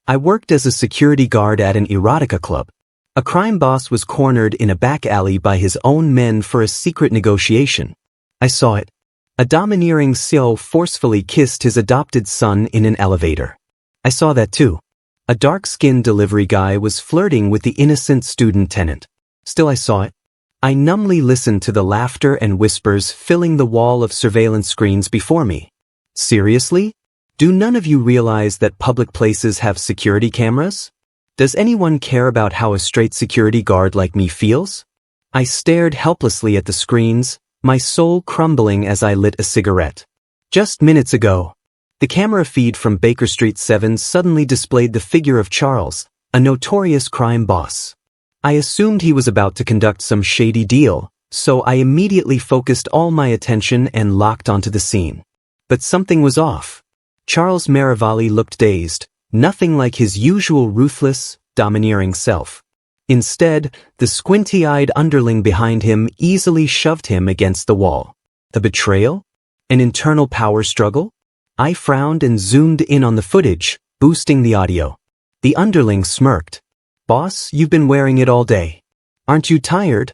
I worked as a security guard at an erotica club. A crime boss was cornered in a back alley by his own men for a secret negotiation. I saw it. A domineering CEO forcefully kissed his adopted son in an elevator. I saw that too. A dark-skinned delivery guy was flirting with the innocent student tenant. Still I saw it. I numbly listened to the laughter and whispers filling the wall of surveillance screens before me. Seriously? Do none of you realize that public places have security cameras? Does anyone care about how a straight security guard like me feels? I stared helplessly at the screens, my soul crumbling as I lit a cigarette. Just minutes ago, the camera feed from Baker Street 7 suddenly displayed the figure of Charles, a notorious crime boss. I assumed he was about to conduct some shady deal, so I immediately focused all my attention and locked onto the scene. But something was off. Charles Marivalli looked dazed, nothing like his usual ruthless, domineering self. Instead, the squinty-eyed underling behind him easily shoved him against the wall. A betrayal? An internal power struggle? I frowned and zoomed in on the footage, boosting the audio. The underling smirked. "Boss, you've been wearing it all day. Aren't you tired?"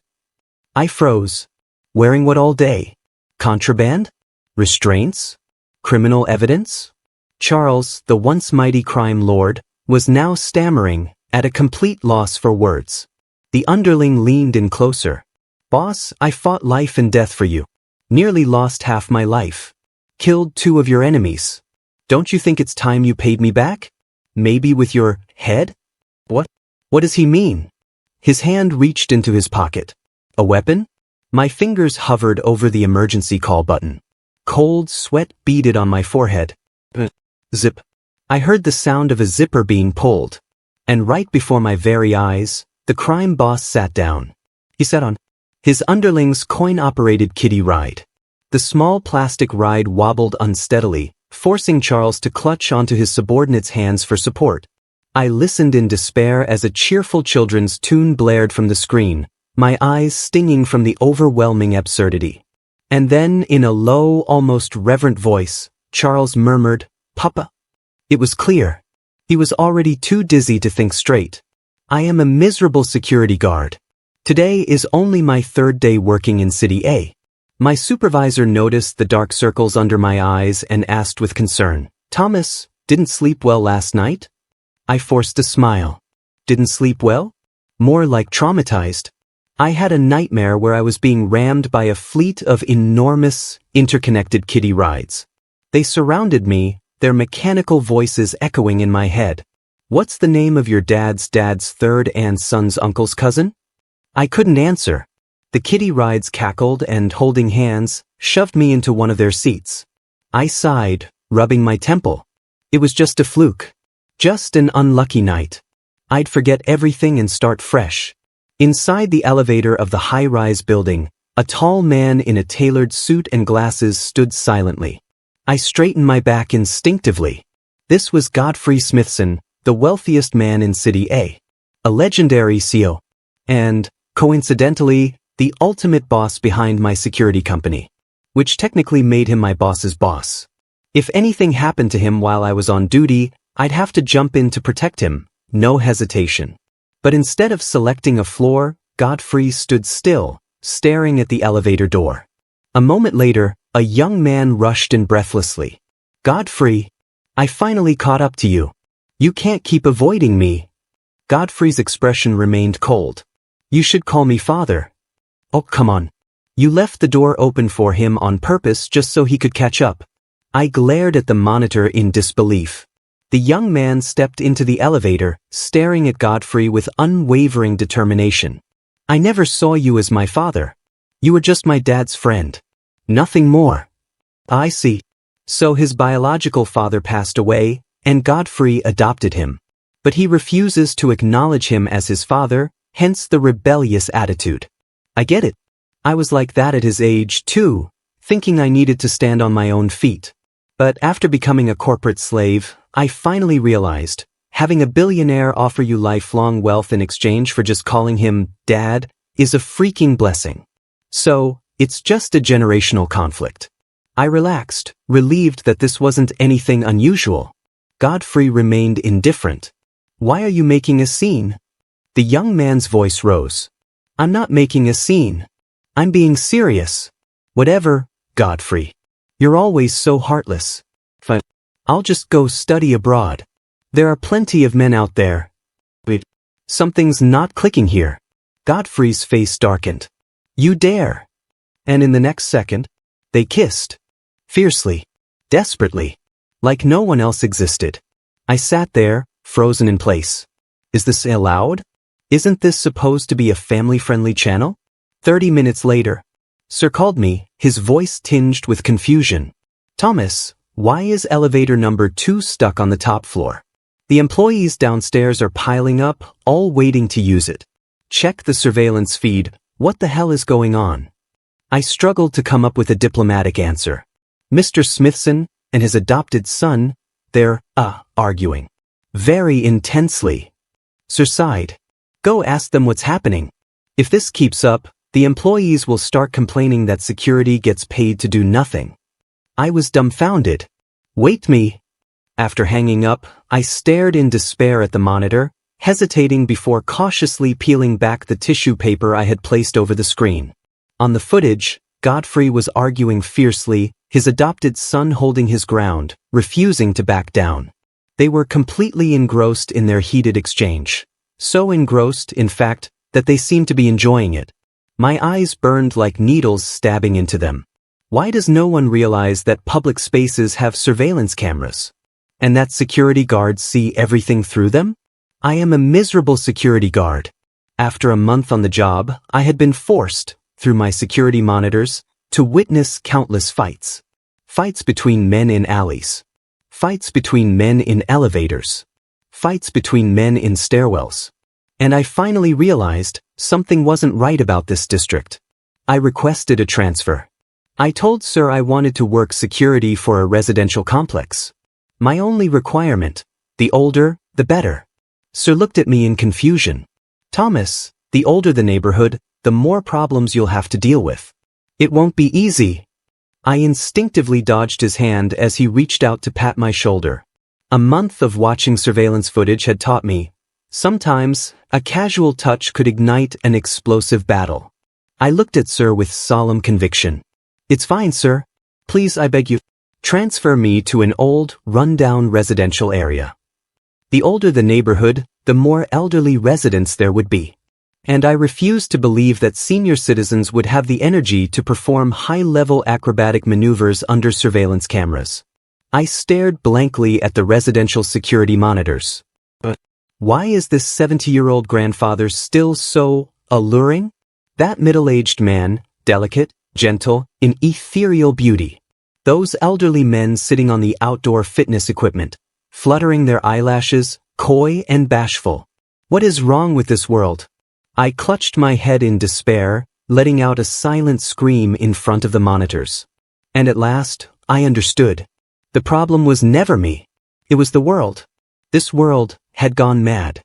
I froze. Wearing what all day? Contraband? Restraints? Criminal evidence? Charles, the once mighty crime lord, was now stammering, at a complete loss for words. The underling leaned in closer. "Boss, I fought life and death for you. Nearly lost half my life. Killed 2 of your enemies. Don't you think it's time you paid me back? Maybe with your head?" What does he mean? His hand reached into his pocket. A weapon? My fingers hovered over the emergency call button. Cold sweat beaded on my forehead. Zip. I heard the sound of a zipper being pulled. And right before my very eyes, the crime boss sat down. He sat on his underling's coin-operated kiddie ride. The small plastic ride wobbled unsteadily, forcing Charles to clutch onto his subordinate's hands for support. I listened in despair as a cheerful children's tune blared from the screen, my eyes stinging from the overwhelming absurdity. And then, in a low, almost reverent voice, Charles murmured, "Papa." It was clear. He was already too dizzy to think straight. I am a miserable security guard. Today is only my 3rd day working in City A. My supervisor noticed the dark circles under my eyes and asked with concern, "Thomas, didn't sleep well last night?" I forced a smile. Didn't sleep well? More like traumatized. I had a nightmare where I was being rammed by a fleet of enormous, interconnected kiddie rides. They surrounded me, their mechanical voices echoing in my head. "What's the name of your dad's 3rd and son's uncle's cousin?" I couldn't answer. The kiddie rides cackled and, holding hands, shoved me into one of their seats. I sighed, rubbing my temple. It was just a fluke. Just an unlucky night. I'd forget everything and start fresh. Inside the elevator of the high-rise building, a tall man in a tailored suit and glasses stood silently. I straightened my back instinctively. This was Godfrey Smithson, the wealthiest man in City A. A legendary CEO. And, coincidentally, the ultimate boss behind my security company. Which technically made him my boss's boss. If anything happened to him while I was on duty, I'd have to jump in to protect him, no hesitation. But instead of selecting a floor, Godfrey stood still, staring at the elevator door. A moment later, a young man rushed in breathlessly. "Godfrey, I finally caught up to you. You can't keep avoiding me." Godfrey's expression remained cold. "You should call me father." "Oh, come on. You left the door open for him on purpose just so he could catch up." I glared at the monitor in disbelief. The young man stepped into the elevator, staring at Godfrey with unwavering determination. "I never saw you as my father. You were just my dad's friend. Nothing more." "I see. So his biological father passed away, and Godfrey adopted him. But he refuses to acknowledge him as his father, hence the rebellious attitude." I get it. I was like that at his age, too, thinking I needed to stand on my own feet. But after becoming a corporate slave, I finally realized, having a billionaire offer you lifelong wealth in exchange for just calling him Dad is a freaking blessing. So, it's just a generational conflict. I relaxed, relieved that this wasn't anything unusual. Godfrey remained indifferent. Why are you making a scene? The young man's voice rose. I'm not making a scene. I'm being serious. Whatever, Godfrey. You're always so heartless. Fine. I'll just go study abroad. There are plenty of men out there. Wait. Something's not clicking here. Godfrey's face darkened. You dare. And in the next second, they kissed. Fiercely. Desperately. Like no one else existed. I sat there, frozen in place. Is this allowed? Isn't this supposed to be a family-friendly channel? 30 minutes later, Sir called me, his voice tinged with confusion. Thomas, why is elevator number 2 stuck on the top floor? The employees downstairs are piling up, all waiting to use it. Check the surveillance feed. What the hell is going on? I struggled to come up with a diplomatic answer. Mr. Smithson and his adopted son, they're, arguing. Very intensely. Sir sighed. Go ask them what's happening. If this keeps up, the employees will start complaining that security gets paid to do nothing. I was dumbfounded. Wait me. After hanging up, I stared in despair at the monitor, hesitating before cautiously peeling back the tissue paper I had placed over the screen. On the footage, Godfrey was arguing fiercely, his adopted son holding his ground, refusing to back down. They were completely engrossed in their heated exchange. So engrossed, in fact, that they seemed to be enjoying it. My eyes burned like needles stabbing into them. Why does no one realize that public spaces have surveillance cameras? And that security guards see everything through them? I am a miserable security guard. After a month on the job, I had been forced, through my security monitors, to witness countless fights. Fights between men in alleys. Fights between men in elevators. Fights between men in stairwells. And I finally realized something wasn't right about this district. I requested a transfer. I told Sir I wanted to work security for a residential complex. My only requirement, the older, the better. Sir looked at me in confusion. Thomas, the older the neighborhood, the more problems you'll have to deal with. It won't be easy. I instinctively dodged his hand as he reached out to pat my shoulder. A month of watching surveillance footage had taught me, sometimes, a casual touch could ignite an explosive battle. I looked at Sir with solemn conviction. It's fine, sir. Please, I beg you, transfer me to an old, run-down residential area. The older the neighborhood, the more elderly residents there would be. And I refused to believe that senior citizens would have the energy to perform high-level acrobatic maneuvers under surveillance cameras. I stared blankly at the residential security monitors. But why is this 70-year-old grandfather still so alluring? That middle-aged man, delicate, gentle, in ethereal beauty. Those elderly men sitting on the outdoor fitness equipment, fluttering their eyelashes, coy and bashful. What is wrong with this world? I clutched my head in despair, letting out a silent scream in front of the monitors. And at last, I understood. The problem was never me. It was the world. This world had gone mad.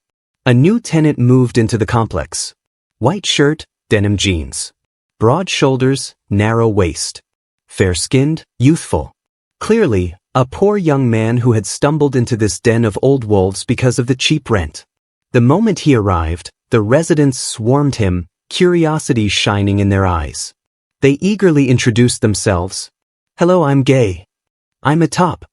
A new tenant moved into the complex. White shirt, denim jeans. Broad shoulders, narrow waist. Fair-skinned, youthful. Clearly, a poor young man who had stumbled into this den of old wolves because of the cheap rent. The moment he arrived, the residents swarmed him, curiosity shining in their eyes. They eagerly introduced themselves. Hello, I'm gay. I'm a top.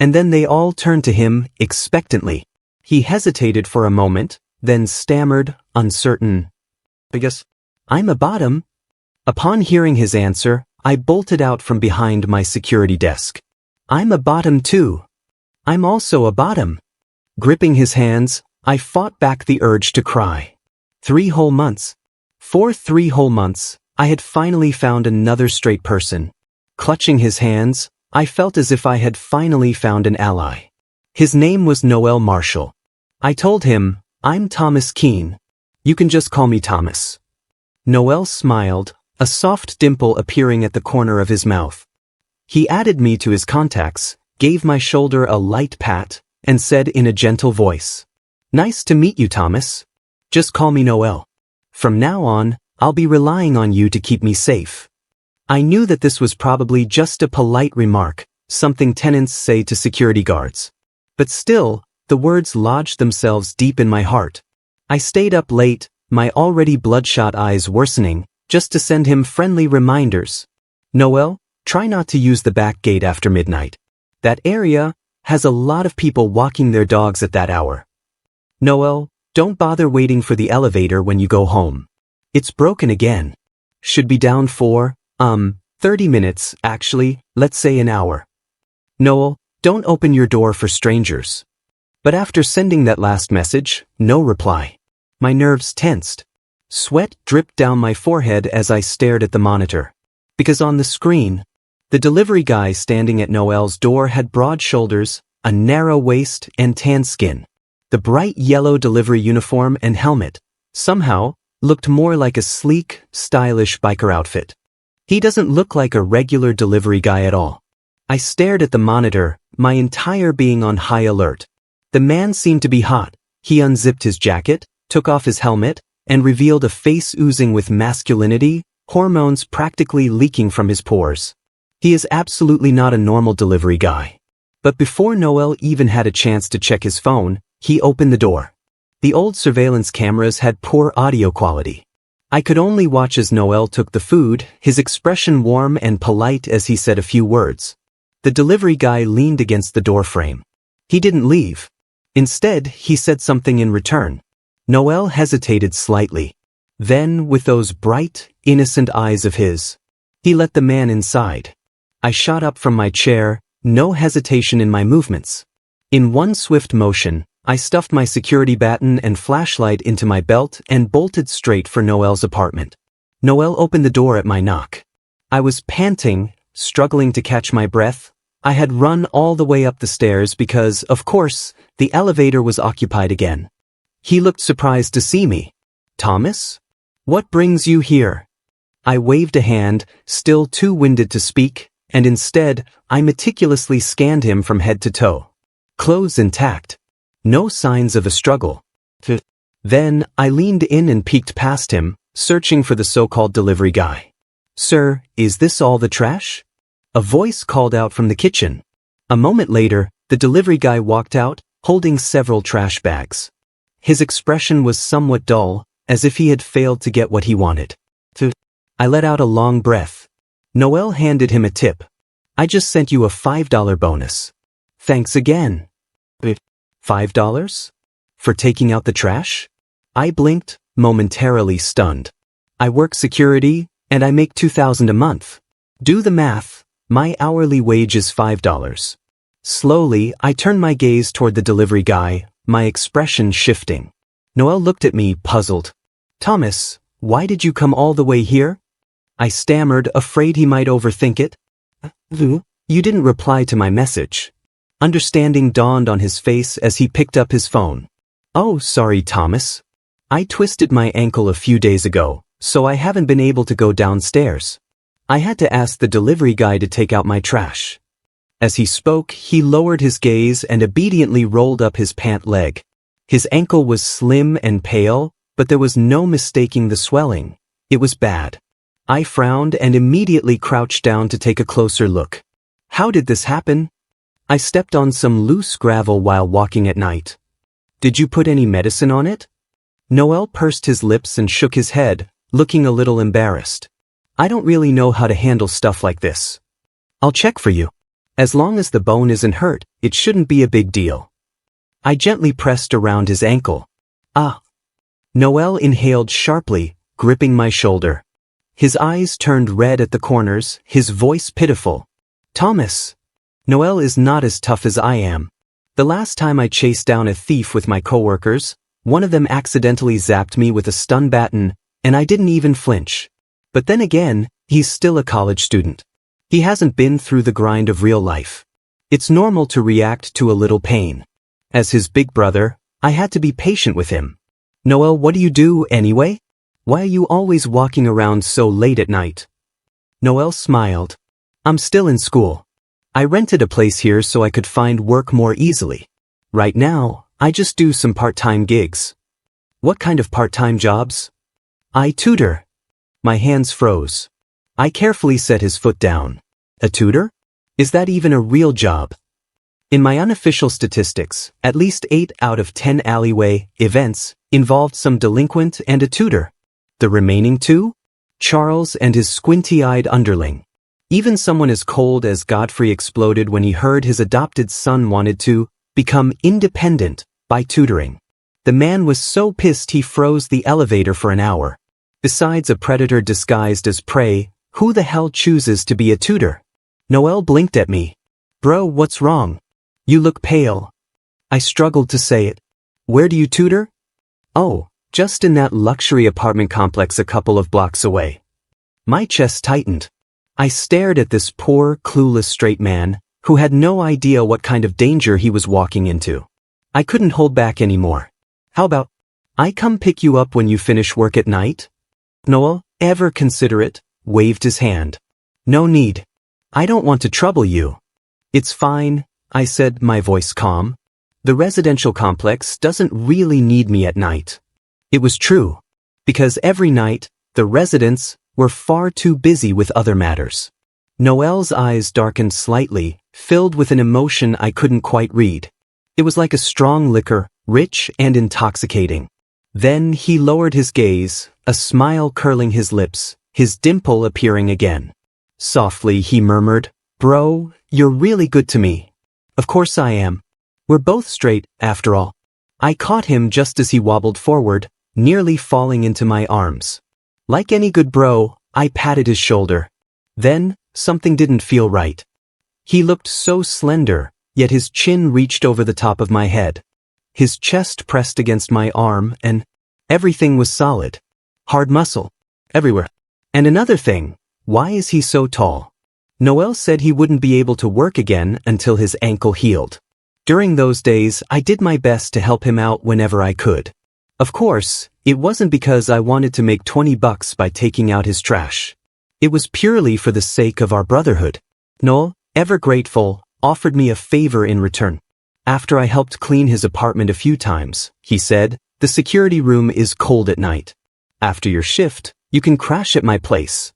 And then they all turned to him, expectantly. He hesitated for a moment, then stammered, uncertain. I guess I'm a bottom. Upon hearing his answer, I bolted out from behind my security desk. I'm a bottom too. I'm also a bottom. Gripping his hands, I fought back the urge to cry. 3 whole months. For 3 whole months, I had finally found another straight person. Clutching his hands, I felt as if I had finally found an ally. His name was Noel Marshall. I told him, I'm Thomas Keene. You can just call me Thomas. Noel smiled, a soft dimple appearing at the corner of his mouth. He added me to his contacts, gave my shoulder a light pat, and said in a gentle voice, Nice to meet you, Thomas. Just call me Noel. From now on, I'll be relying on you to keep me safe. I knew that this was probably just a polite remark, something tenants say to security guards. But still, The words lodged themselves deep in my heart. I stayed up late, my already bloodshot eyes worsening, just to send him friendly reminders. Noel, try not to use the back gate after midnight. That area has a lot of people walking their dogs at that hour. Noel, don't bother waiting for the elevator when you go home. It's broken again. Should be down for, 30 minutes, actually, let's say an hour. Noel, don't open your door for strangers. But after sending that last message, no reply. My nerves tensed. Sweat dripped down my forehead as I stared at the monitor. Because on the screen, the delivery guy standing at Noel's door had broad shoulders, a narrow waist, and tan skin. The bright yellow delivery uniform and helmet, somehow, looked more like a sleek, stylish biker outfit. He doesn't look like a regular delivery guy at all. I stared at the monitor, my entire being on high alert. The man seemed to be hot. He unzipped his jacket, took off his helmet, and revealed a face oozing with masculinity, hormones practically leaking from his pores. He is absolutely not a normal delivery guy. But before Noel even had a chance to check his phone, he opened the door. The old surveillance cameras had poor audio quality. I could only watch as Noel took the food, his expression warm and polite as he said a few words. The delivery guy leaned against the door frame. He didn't leave. Instead, he said something in return. Noel hesitated slightly. Then, with those bright, innocent eyes of his, he let the man inside. I shot up from my chair, no hesitation in my movements. In one swift motion, I stuffed my security baton and flashlight into my belt and bolted straight for Noel's apartment. Noel opened the door at my knock. I was panting, struggling to catch my breath. I had run all the way up the stairs because, of course, the elevator was occupied again. He looked surprised to see me. Thomas? What brings you here? I waved a hand, still too winded to speak, and instead, I meticulously scanned him from head to toe. Clothes intact. No signs of a struggle. Then, I leaned in and peeked past him, searching for the so-called delivery guy. Sir, is this all the trash? A voice called out from the kitchen. A moment later, the delivery guy walked out, holding several trash bags. His expression was somewhat dull, as if he had failed to get what he wanted. I let out a long breath. Noel handed him a tip. I just sent you a $5 bonus. Thanks again. $5? For taking out the trash? I blinked, momentarily stunned. I work security, and I make $2,000 a month. Do the math, my hourly wage is $5. Slowly, I turned my gaze toward the delivery guy, my expression shifting. Noel looked at me, puzzled. Thomas, why did you come all the way here? I stammered, afraid he might overthink it. You didn't reply to my message. Understanding dawned on his face as he picked up his phone. Oh, sorry, Thomas. I twisted my ankle a few days ago, so I haven't been able to go downstairs. I had to ask the delivery guy to take out my trash. As he spoke, he lowered his gaze and obediently rolled up his pant leg. His ankle was slim and pale, but there was no mistaking the swelling. It was bad. I frowned and immediately crouched down to take a closer look. How did this happen? I stepped on some loose gravel while walking at night. Did you put any medicine on it? Noel pursed his lips and shook his head, looking a little embarrassed. I don't really know how to handle stuff like this. I'll check for you. As long as the bone isn't hurt, it shouldn't be a big deal. I gently pressed around his ankle. Ah. Noel inhaled sharply, gripping my shoulder. His eyes turned red at the corners, his voice pitiful. Thomas. Noel is not as tough as I am. The last time I chased down a thief with my coworkers, one of them accidentally zapped me with a stun baton, and I didn't even flinch. But then again, he's still a college student. He hasn't been through the grind of real life. It's normal to react to a little pain. As his big brother, I had to be patient with him. Noel, what do you do anyway? Why are you always walking around so late at night? Noel smiled. I'm still in school. I rented a place here so I could find work more easily. Right now, I just do some part-time gigs. What kind of part-time jobs? I tutor. My hands froze. I carefully set his foot down. A tutor? Is that even a real job? In my unofficial statistics, at least 8 out of 10 alleyway events involved some delinquent and a tutor. The remaining 2? Charles and his squinty-eyed underling. Even someone as cold as Godfrey exploded when he heard his adopted son wanted to become independent by tutoring. The man was so pissed he froze the elevator for an hour. Besides a predator disguised as prey, who the hell chooses to be a tutor? Noel blinked at me. Bro, what's wrong? You look pale. I struggled to say it. Where do you tutor? Oh, just in that luxury apartment complex a couple of blocks away. My chest tightened. I stared at this poor, clueless straight man, who had no idea what kind of danger he was walking into. I couldn't hold back anymore. How about, I come pick you up when you finish work at night? Noel, ever considerate, waved his hand. No need. I don't want to trouble you. It's fine, I said, my voice calm. The residential complex doesn't really need me at night. It was true, because every night, the residents were far too busy with other matters. Noel's eyes darkened slightly, filled with an emotion I couldn't quite read. It was like a strong liquor, rich and intoxicating. Then he lowered his gaze, a smile curling his lips, his dimple appearing again. Softly he murmured, Bro, you're really good to me. Of course I am. We're both straight, after all. I caught him just as he wobbled forward, nearly falling into my arms. Like any good bro, I patted his shoulder. Then, something didn't feel right. He looked so slender, yet his chin reached over the top of my head. His chest pressed against my arm and everything was solid. Hard muscle. Everywhere. And another thing, why is he so tall? Noel said he wouldn't be able to work again until his ankle healed. During those days, I did my best to help him out whenever I could. Of course, it wasn't because I wanted to make $20 by taking out his trash. It was purely for the sake of our brotherhood. Noel, ever grateful, offered me a favor in return. After I helped clean his apartment a few times, he said, the security room is cold at night. After your shift, you can crash at my place.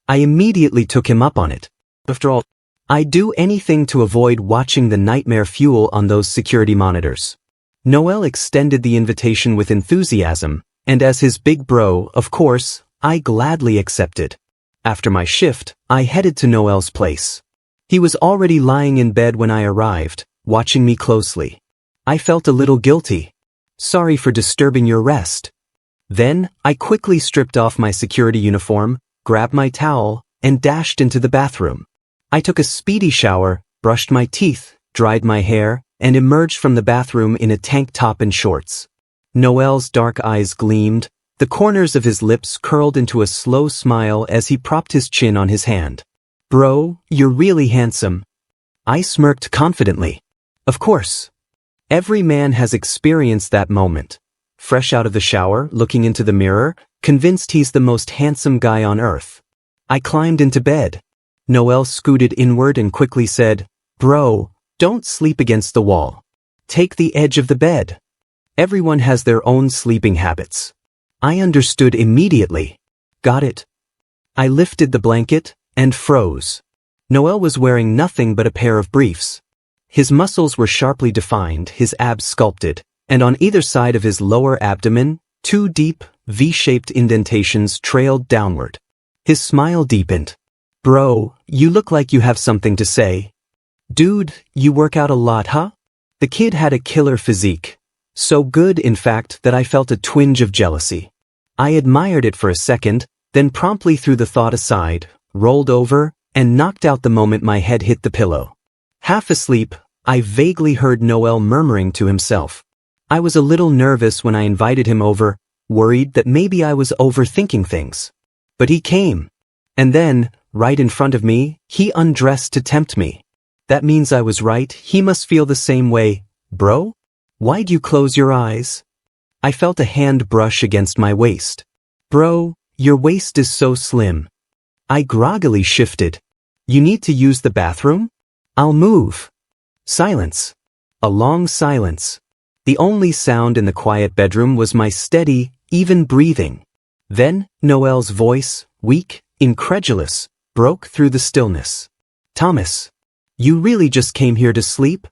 I immediately took him up on it. After all, I'd do anything to avoid watching the nightmare fuel on those security monitors. Noel extended the invitation with enthusiasm, and as his big bro, of course, I gladly accepted. After my shift, I headed to Noel's place. He was already lying in bed when I arrived, watching me closely. I felt a little guilty. Sorry for disturbing your rest. Then, I quickly stripped off my security uniform, grabbed my towel, and dashed into the bathroom. I took a speedy shower, brushed my teeth, dried my hair, and emerged from the bathroom in a tank top and shorts. Noel's dark eyes gleamed, the corners of his lips curled into a slow smile as he propped his chin on his hand. Bro, you're really handsome. I smirked confidently. Of course. Every man has experienced that moment. Fresh out of the shower, looking into the mirror, convinced he's the most handsome guy on earth. I climbed into bed. Noel scooted inward and quickly said, Bro, don't sleep against the wall. Take the edge of the bed. Everyone has their own sleeping habits. I understood immediately. Got it. I lifted the blanket and froze. Noel was wearing nothing but a pair of briefs. His muscles were sharply defined, his abs sculpted, and on either side of his lower abdomen, 2 deep, V-shaped indentations trailed downward. His smile deepened. Bro, you look like you have something to say. Dude, you work out a lot, huh? The kid had a killer physique. So good, in fact, that I felt a twinge of jealousy. I admired it for a second, then promptly threw the thought aside, rolled over, and knocked out the moment my head hit the pillow. Half asleep, I vaguely heard Noel murmuring to himself. I was a little nervous when I invited him over, worried that maybe I was overthinking things. But he came. And then, right in front of me, he undressed to tempt me. That means I was right, he must feel the same way. Bro? Why'd you close your eyes? I felt a hand brush against my waist. Bro, your waist is so slim. I groggily shifted. You need to use the bathroom? I'll move. Silence. A long silence. The only sound in the quiet bedroom was my steady, even breathing. Then, Noel's voice, weak, incredulous, broke through the stillness. Thomas, you really just came here to sleep?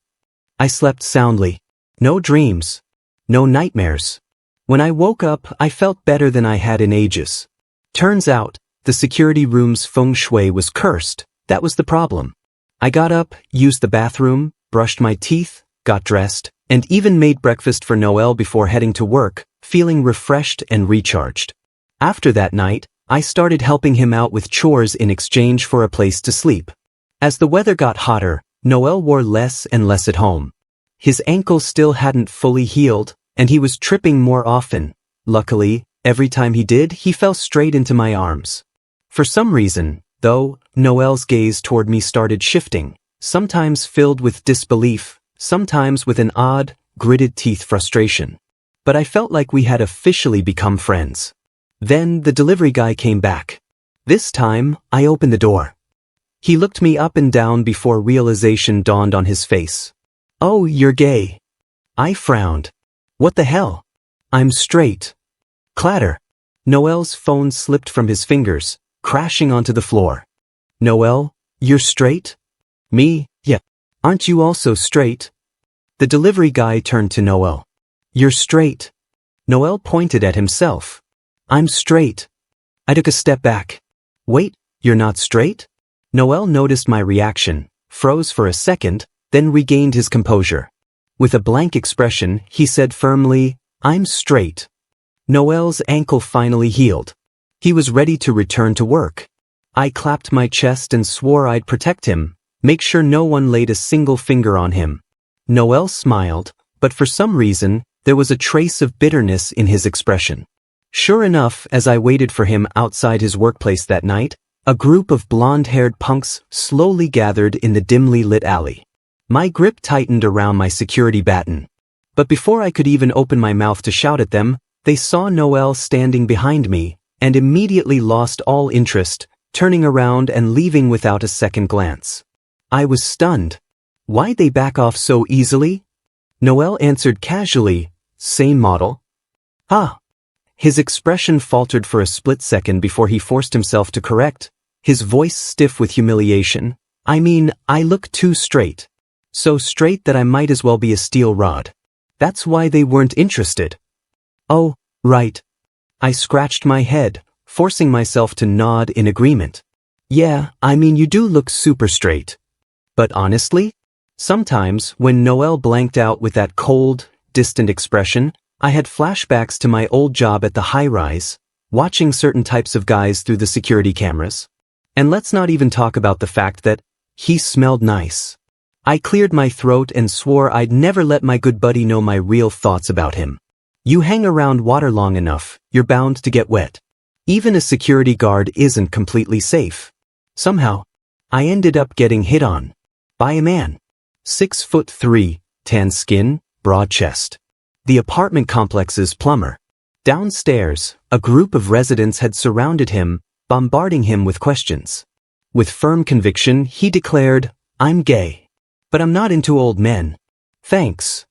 I slept soundly. No dreams. No nightmares. When I woke up, I felt better than I had in ages. Turns out, the security room's feng shui was cursed. That was the problem. I got up, used the bathroom, brushed my teeth, got dressed, and even made breakfast for Noel before heading to work, feeling refreshed and recharged. After that night, I started helping him out with chores in exchange for a place to sleep. As the weather got hotter, Noel wore less and less at home. His ankle still hadn't fully healed, and he was tripping more often. Luckily, every time he did, he fell straight into my arms. For some reason, though, Noel's gaze toward me started shifting, sometimes filled with disbelief, sometimes with an odd, gritted teeth frustration. But I felt like we had officially become friends. Then the delivery guy came back. This time, I opened the door. He looked me up and down before realization dawned on his face. "Oh, you're gay." I frowned. "What the hell? I'm straight." Clatter. Noel's phone slipped from his fingers, crashing onto the floor. "Noel, you're straight?" "Me, yeah. Aren't you also straight?" The delivery guy turned to Noel. "You're straight." Noel pointed at himself. "I'm straight." I took a step back. "Wait, you're not straight?" Noel noticed my reaction, froze for a second, then regained his composure. With a blank expression, he said firmly, "I'm straight." Noel's ankle finally healed. He was ready to return to work. I clapped my chest and swore I'd protect him, make sure no one laid a single finger on him. Noel smiled, but for some reason, there was a trace of bitterness in his expression. Sure enough, as I waited for him outside his workplace that night, a group of blonde-haired punks slowly gathered in the dimly lit alley. My grip tightened around my security baton. But before I could even open my mouth to shout at them, they saw Noel standing behind me, and immediately lost all interest, turning around and leaving without a second glance. I was stunned. Why'd they back off so easily? Noel answered casually, "Same model." "Ah." His expression faltered for a split second before he forced himself to correct, his voice stiff with humiliation. "I mean, I look too straight. So straight that I might as well be a steel rod. That's why they weren't interested." "Oh, right." I scratched my head, forcing myself to nod in agreement. "Yeah, I mean you do look super straight." But honestly, sometimes when Noel blanked out with that cold, distant expression, I had flashbacks to my old job at the high-rise, watching certain types of guys through the security cameras. And let's not even talk about the fact that he smelled nice. I cleared my throat and swore I'd never let my good buddy know my real thoughts about him. You hang around water long enough, you're bound to get wet. Even a security guard isn't completely safe. Somehow, I ended up getting hit on. By a man. 6'3", tan skin, broad chest. The apartment complex's plumber. Downstairs, a group of residents had surrounded him, bombarding him with questions. With firm conviction, he declared, "I'm gay. But I'm not into old men. Thanks."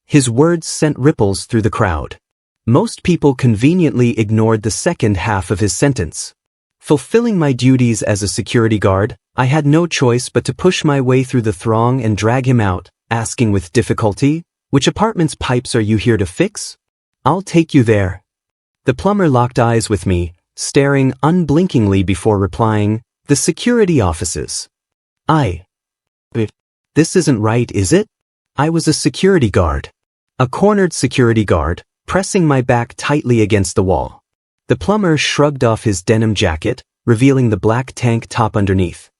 His words sent ripples through the crowd. Most people conveniently ignored the second half of his sentence. Fulfilling my duties as a security guard, I had no choice but to push my way through the throng and drag him out, asking with difficulty, "Which apartment's pipes are you here to fix?" "I'll take you there." The plumber locked eyes with me, staring unblinkingly before replying, "The security offices." This isn't right, is it? I was a security guard. A cornered security guard, pressing my back tightly against the wall. The plumber shrugged off his denim jacket, revealing the black tank top underneath.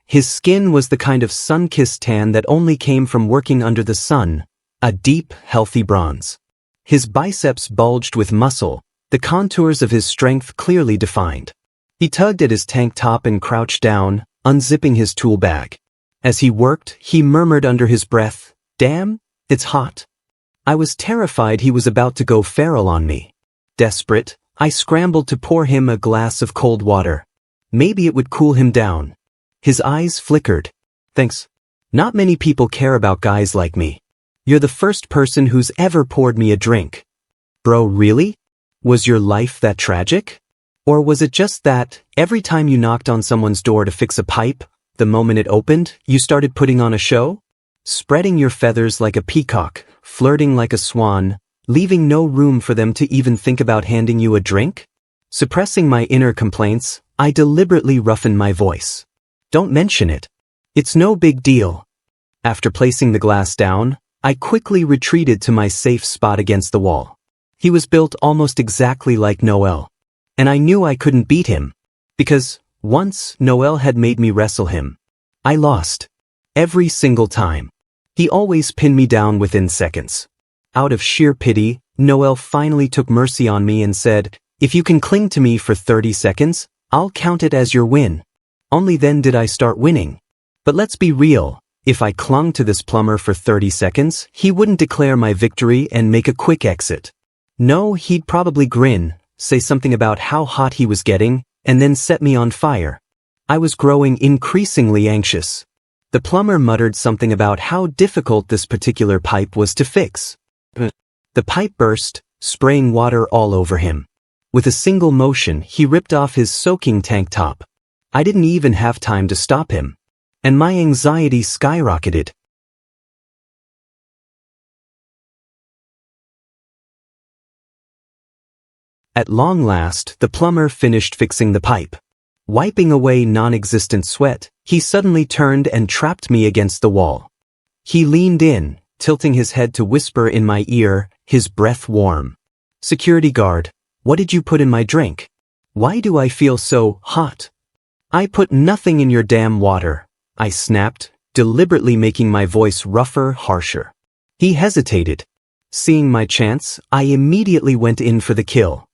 His skin was the kind of sun-kissed tan that only came from working under the sun, a deep, healthy bronze. His biceps bulged with muscle, the contours of his strength clearly defined. He tugged at his tank top and crouched down, unzipping his tool bag. As he worked, he murmured under his breath, "Damn, it's hot." I was terrified he was about to go feral on me. Desperate, I scrambled to pour him a glass of cold water. Maybe it would cool him down. His eyes flickered. "Thanks. Not many people care about guys like me. You're the first person who's ever poured me a drink." "Bro, really? Was your life that tragic? Or was it just that, every time you knocked on someone's door to fix a pipe, the moment it opened, you started putting on a show?" spreading your feathers like a peacock, flirting like a swan, leaving no room for them to even think about handing you a drink? Suppressing my inner complaints, I deliberately roughened my voice. Don't mention it. It's no big deal. After placing the glass down, I quickly retreated to my safe spot against the wall. He was built almost exactly like Noel. And I knew I couldn't beat him. Because, once, Noel had made me wrestle him. I lost. Every single time. He always pinned me down within seconds. Out of sheer pity, Noel finally took mercy on me and said, "If you can cling to me for 30 seconds, I'll count it as your win." Only then did I start winning. But let's be real, if I clung to this plumber for 30 seconds, he wouldn't declare my victory and make a quick exit. No, he'd probably grin, say something about how hot he was getting, and then set me on fire. I was growing increasingly anxious. The plumber muttered something about how difficult this particular pipe was to fix. The pipe burst, spraying water all over him. With a single motion, he ripped off his soaking tank top. I didn't even have time to stop him. And my anxiety skyrocketed. At long last, the plumber finished fixing the pipe. Wiping away non-existent sweat, he suddenly turned and trapped me against the wall. He leaned in, tilting his head to whisper in my ear, his breath warm. "Security guard, what did you put in my drink? Why do I feel so hot?" "I put nothing in your damn water," I snapped, deliberately making my voice rougher, harsher. He hesitated. Seeing my chance, I immediately went in for the kill.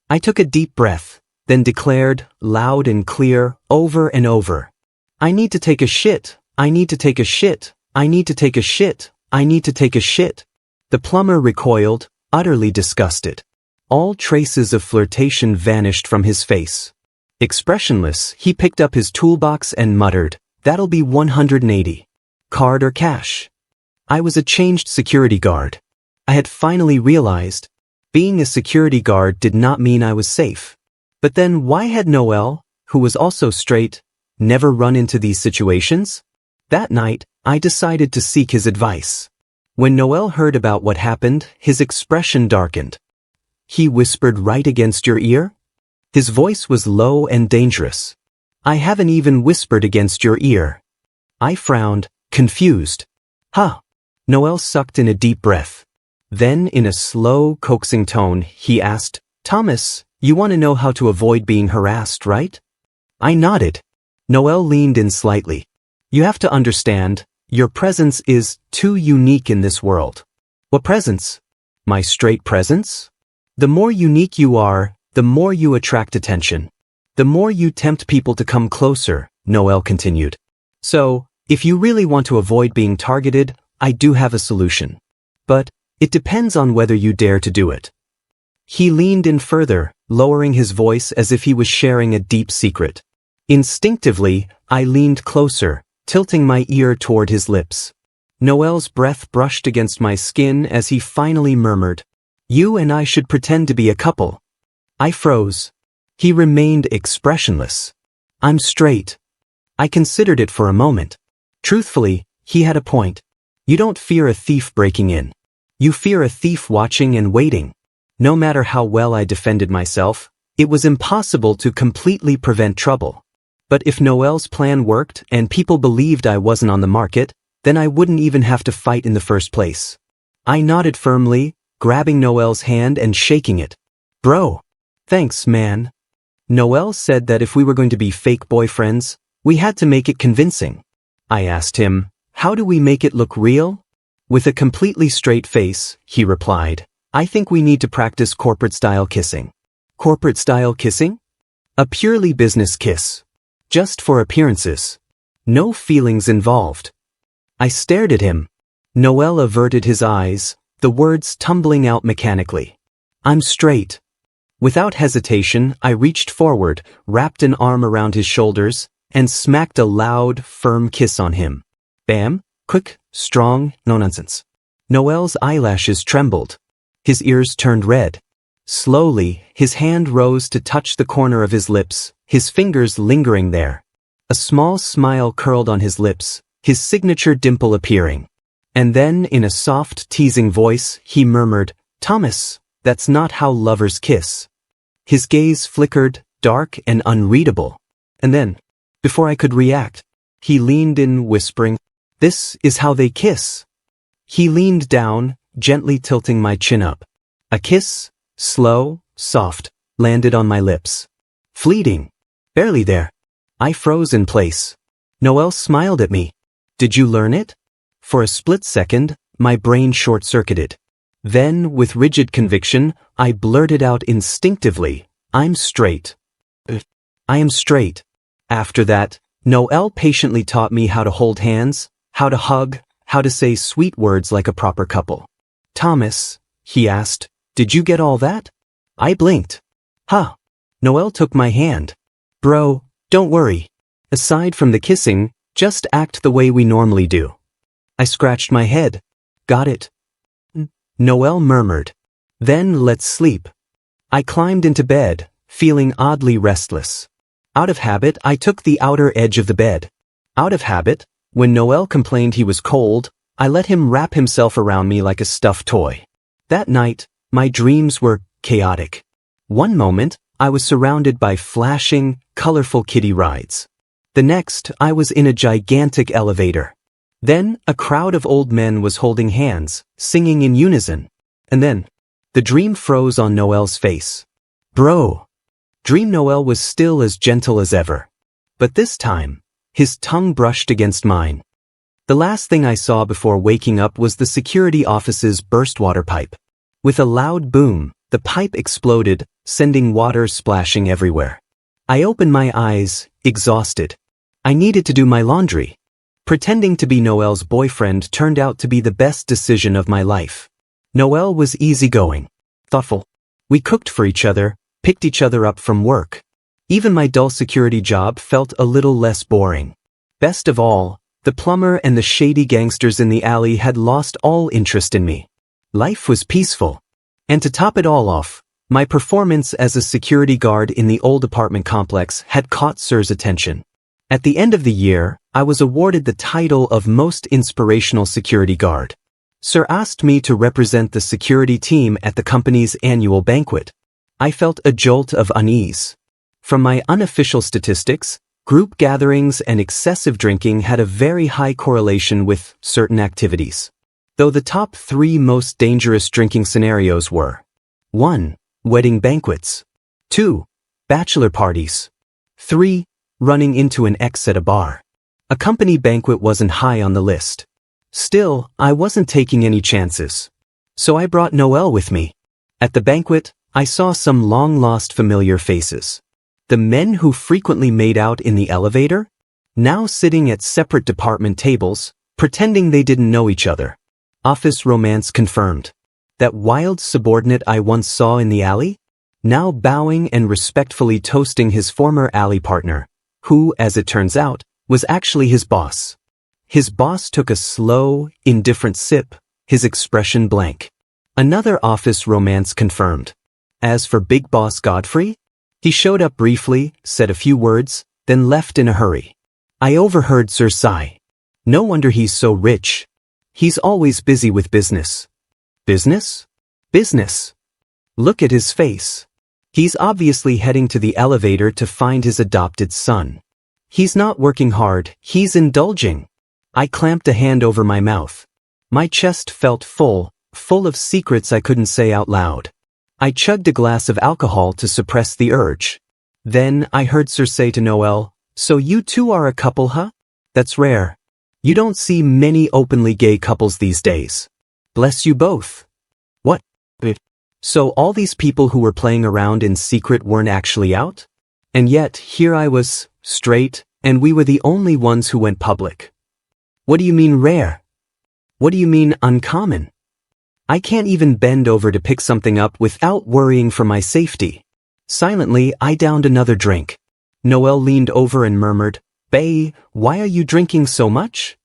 I took a deep breath, then declared, loud and clear, over and over, "I need to take a shit, I need to take a shit, I need to take a shit, I need to take a shit." The plumber recoiled, utterly disgusted. All traces of flirtation vanished from his face. Expressionless, he picked up his toolbox and muttered, "That'll be 180. Card or cash?" I was a changed security guard. I had finally realized, being a security guard did not mean I was safe. But then why had Noel, who was also straight, never run into these situations? That night, I decided to seek his advice. When Noel heard about what happened, his expression darkened. "He whispered right against your ear?" His voice was low and dangerous. "I haven't even whispered against your ear." I frowned, confused. "Huh." Noel sucked in a deep breath. Then, in a slow, coaxing tone, he asked, "Thomas, you want to know how to avoid being harassed, right?" I nodded. Noel leaned in slightly. "You have to understand, your presence is too unique in this world." "What presence?" "My straight presence?" "The more unique you are, the more you attract attention. The more you tempt people to come closer," Noel continued. "So, if you really want to avoid being targeted, I do have a solution. But it depends on whether you dare to do it." He leaned in further, lowering his voice as if he was sharing a deep secret. Instinctively, I leaned closer, tilting my ear toward his lips. Noel's breath brushed against my skin as he finally murmured, "You and I should pretend to be a couple." I froze. He remained expressionless. "I'm straight." I considered it for a moment. Truthfully, he had a point. You don't fear a thief breaking in. You fear a thief watching and waiting. No matter how well I defended myself, it was impossible to completely prevent trouble. But if Noel's plan worked and people believed I wasn't on the market, then I wouldn't even have to fight in the first place. I nodded firmly, grabbing Noel's hand and shaking it. "Bro. Thanks, man." Noel said that if we were going to be fake boyfriends, we had to make it convincing. I asked him, "How do we make it look real?" With a completely straight face, he replied, "I think we need to practice corporate-style kissing." Corporate-style kissing? A purely business kiss. Just for appearances. No feelings involved. I stared at him. Noel averted his eyes, the words tumbling out mechanically. "I'm straight." Without hesitation, I reached forward, wrapped an arm around his shoulders, and smacked a loud, firm kiss on him. Bam, quick, strong, no nonsense. Noel's eyelashes trembled. His ears turned red. Slowly, his hand rose to touch the corner of his lips, his fingers lingering there. A small smile curled on his lips, his signature dimple appearing. And then, in a soft, teasing voice, he murmured, "Thomas, that's not how lovers kiss." His gaze flickered, dark and unreadable. And then, before I could react, he leaned in, whispering, "This is how they kiss." He leaned down, gently tilting my chin up. A kiss, slow, soft, landed on my lips. Fleeting. Barely there. I froze in place. Noel smiled at me. "Did you learn it?" For a split second, my brain short-circuited. Then, with rigid conviction, I blurted out instinctively, "I'm straight." I am straight. After that, Noel patiently taught me how to hold hands, how to hug, how to say sweet words like a proper couple. "Thomas," he asked, "did you get all that?" I blinked. "Huh." Noel took my hand. "Bro, don't worry. Aside from the kissing, just act the way we normally do." I scratched my head. "Got it." Noel murmured. "Then let's sleep." I climbed into bed, feeling oddly restless. Out of habit, I took the outer edge of the bed. Out of habit, when Noel complained he was cold, I let him wrap himself around me like a stuffed toy. That night, my dreams were chaotic. One moment, I was surrounded by flashing, colorful kiddie rides. The next, I was in a gigantic elevator. Then, a crowd of old men was holding hands, singing in unison. And then, the dream froze on Noel's face. "Bro." Dream Noel was still as gentle as ever. But this time, his tongue brushed against mine. The last thing I saw before waking up was the security office's burst water pipe. With a loud boom, the pipe exploded, sending water splashing everywhere. I opened my eyes, exhausted. I needed to do my laundry. Pretending to be Noel's boyfriend turned out to be the best decision of my life. Noel was easygoing, thoughtful. We cooked for each other, picked each other up from work. Even my dull security job felt a little less boring. Best of all, the plumber and the shady gangsters in the alley had lost all interest in me. Life was peaceful. And to top it all off, my performance as a security guard in the old apartment complex had caught Sir's attention. At the end of the year, I was awarded the title of Most Inspirational Security Guard. Sir asked me to represent the security team at the company's annual banquet. I felt a jolt of unease. From my unofficial statistics, group gatherings and excessive drinking had a very high correlation with certain activities. Though the top 3 most dangerous drinking scenarios were 1. Wedding banquets. 2. Bachelor parties. 3. Running into an ex at a bar. A company banquet wasn't high on the list. Still, I wasn't taking any chances. So I brought Noel with me. At the banquet, I saw some long-lost familiar faces. The men who frequently made out in the elevator, now sitting at separate department tables, pretending they didn't know each other. Office romance confirmed. That wild subordinate I once saw in the alley, now bowing and respectfully toasting his former alley partner, who, as it turns out, was actually his boss. His boss took a slow, indifferent sip, his expression blank. Another office romance confirmed. As for Big Boss Godfrey, he showed up briefly, said a few words, then left in a hurry. I overheard Sir sigh. No wonder he's so rich. He's always busy with business. Business? Business. Look at his face. He's obviously heading to the elevator to find his adopted son. He's not working hard, he's indulging. I clamped a hand over my mouth. My chest felt full of secrets I couldn't say out loud. I chugged a glass of alcohol to suppress the urge. Then I heard Sir say to Noel, "So you two are a couple, huh? That's rare. You don't see many openly gay couples these days. Bless you both." What? So all these people who were playing around in secret weren't actually out? And yet, here I was, straight, and we were the only ones who went public. What do you mean rare? What do you mean uncommon? I can't even bend over to pick something up without worrying for my safety. Silently, I downed another drink. Noel leaned over and murmured, "Bae, why are you drinking so much?"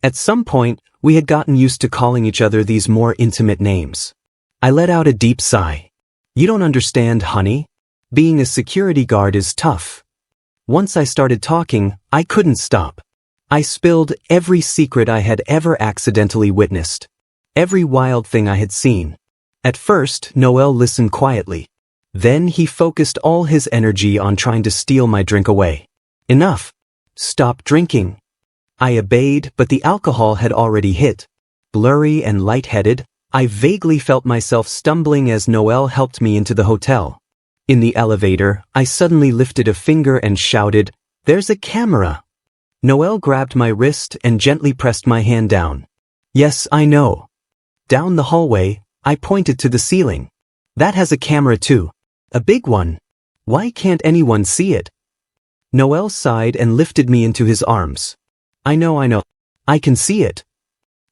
At some point, we had gotten used to calling each other these more intimate names. I let out a deep sigh. You don't understand, honey. Being a security guard is tough. Once I started talking, I couldn't stop. I spilled every secret I had ever accidentally witnessed. Every wild thing I had seen. At first, Noel listened quietly. Then he focused all his energy on trying to steal my drink away. Enough. Stop drinking. I obeyed, but the alcohol had already hit. Blurry and lightheaded, I vaguely felt myself stumbling as Noel helped me into the hotel. In the elevator, I suddenly lifted a finger and shouted, "There's a camera!" Noel grabbed my wrist and gently pressed my hand down. "Yes, I know." Down the hallway, I pointed to the ceiling. "That has a camera too. A big one. Why can't anyone see it?" Noel sighed and lifted me into his arms. I know. I can see it."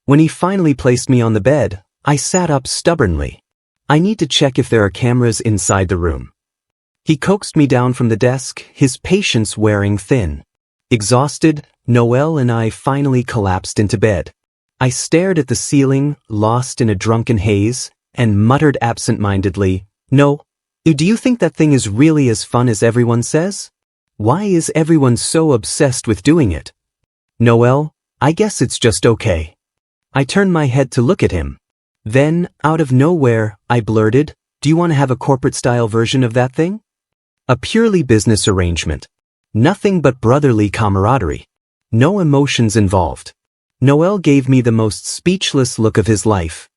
When he finally placed me on the bed, I sat up stubbornly. "I need to check if there are cameras inside the room." He coaxed me down from the desk, his patience wearing thin. Exhausted, Noel and I finally collapsed into bed. I stared at the ceiling, lost in a drunken haze, and muttered absent-mindedly, "No. Do you think that thing is really as fun as everyone says? Why is everyone so obsessed with doing it?" "Noel, I guess it's just okay." I turned my head to look at him. Then, out of nowhere, I blurted, "Do you want to have a corporate-style version of that thing?" A purely business arrangement. Nothing but brotherly camaraderie. No emotions involved. Noel gave me the most speechless look of his life.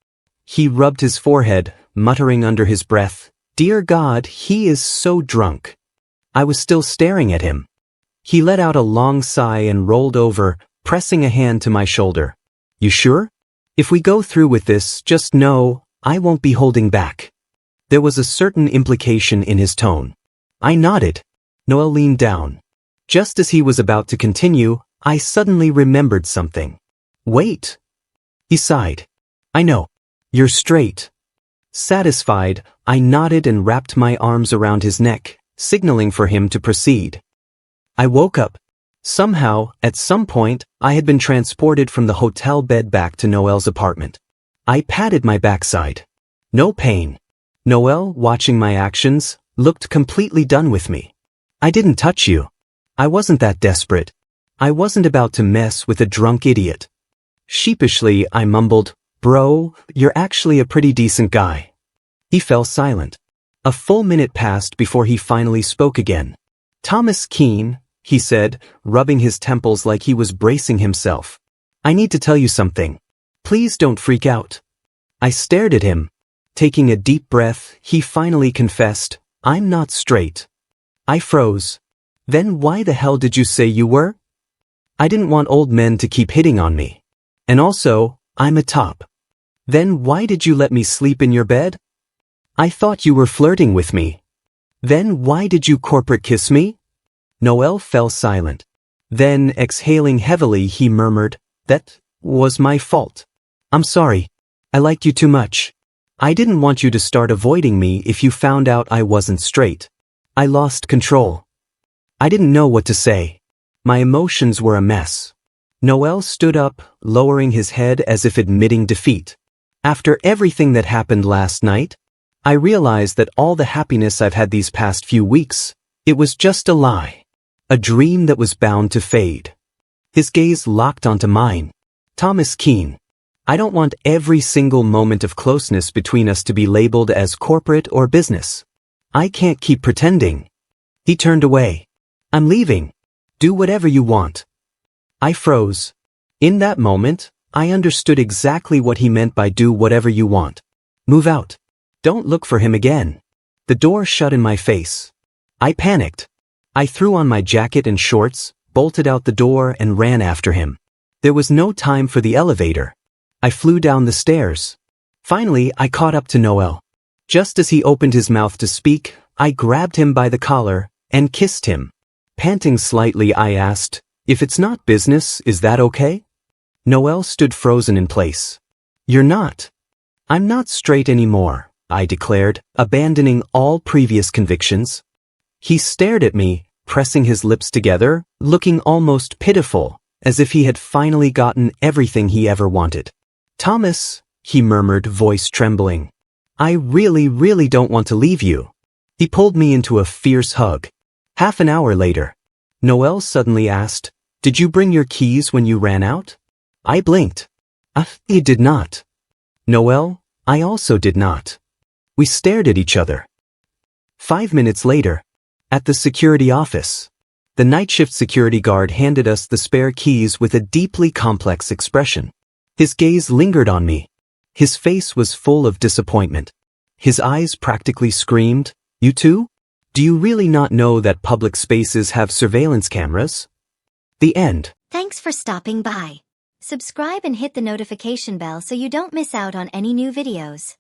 He rubbed his forehead, muttering under his breath, "Dear God, he is so drunk." I was still staring at him. He let out a long sigh and rolled over, pressing a hand to my shoulder. "You sure? If we go through with this, just know, I won't be holding back." There was a certain implication in his tone. I nodded. Noel leaned down. Just as he was about to continue, I suddenly remembered something. "Wait." He sighed. "I know. You're straight." Satisfied, I nodded and wrapped my arms around his neck, signaling for him to proceed. I woke up. Somehow, at some point, I had been transported from the hotel bed back to Noel's apartment. I patted my backside. No pain. Noel, watching my actions, looked completely done with me. "I didn't touch you. I wasn't that desperate. I wasn't about to mess with a drunk idiot." Sheepishly, I mumbled, "Bro, you're actually a pretty decent guy." He fell silent. A full minute passed before he finally spoke again. "Thomas Keene," he said, rubbing his temples like he was bracing himself. "I need to tell you something. Please don't freak out." I stared at him. Taking a deep breath, he finally confessed, "I'm not straight." I froze. "Then why the hell did you say you were?" "I didn't want old men to keep hitting on me. And also, I'm a top." "Then why did you let me sleep in your bed?" "I thought you were flirting with me." "Then why did you corporate kiss me?" Noel fell silent. Then, exhaling heavily, he murmured, "That was my fault. I'm sorry. I liked you too much. I didn't want you to start avoiding me if you found out I wasn't straight. I lost control. I didn't know what to say. My emotions were a mess." Noel stood up, lowering his head as if admitting defeat. "After everything that happened last night, I realized that all the happiness I've had these past few weeks, it was just a lie. A dream that was bound to fade." His gaze locked onto mine. "Thomas Keene, I don't want every single moment of closeness between us to be labeled as corporate or business. I can't keep pretending." He turned away. "I'm leaving. Do whatever you want." I froze. In that moment, I understood exactly what he meant by "do whatever you want." Move out. Don't look for him again. The door shut in my face. I panicked. I threw on my jacket and shorts, bolted out the door and ran after him. There was no time for the elevator. I flew down the stairs. Finally, I caught up to Noel. Just as he opened his mouth to speak, I grabbed him by the collar and kissed him. Panting slightly, I asked, "If it's not business, is that okay?" Noel stood frozen in place. "You're not." "I'm not straight anymore," I declared, abandoning all previous convictions. He stared at me, pressing his lips together, looking almost pitiful, as if he had finally gotten everything he ever wanted. "Thomas," he murmured, voice trembling, "I really don't want to leave you." He pulled me into a fierce hug. Half an hour later, Noel suddenly asked, Did you bring your keys when you ran out? I blinked. I did not. Noel, I also did not. We stared at each other. 5 minutes later, at the security office, the night shift security guard handed us the spare keys with a deeply complex expression. His gaze lingered on me. His face was full of disappointment. His eyes practically screamed, "You too? Do you really not know that public spaces have surveillance cameras?" The end. Thanks for stopping by. Subscribe and hit the notification bell so you don't miss out on any new videos.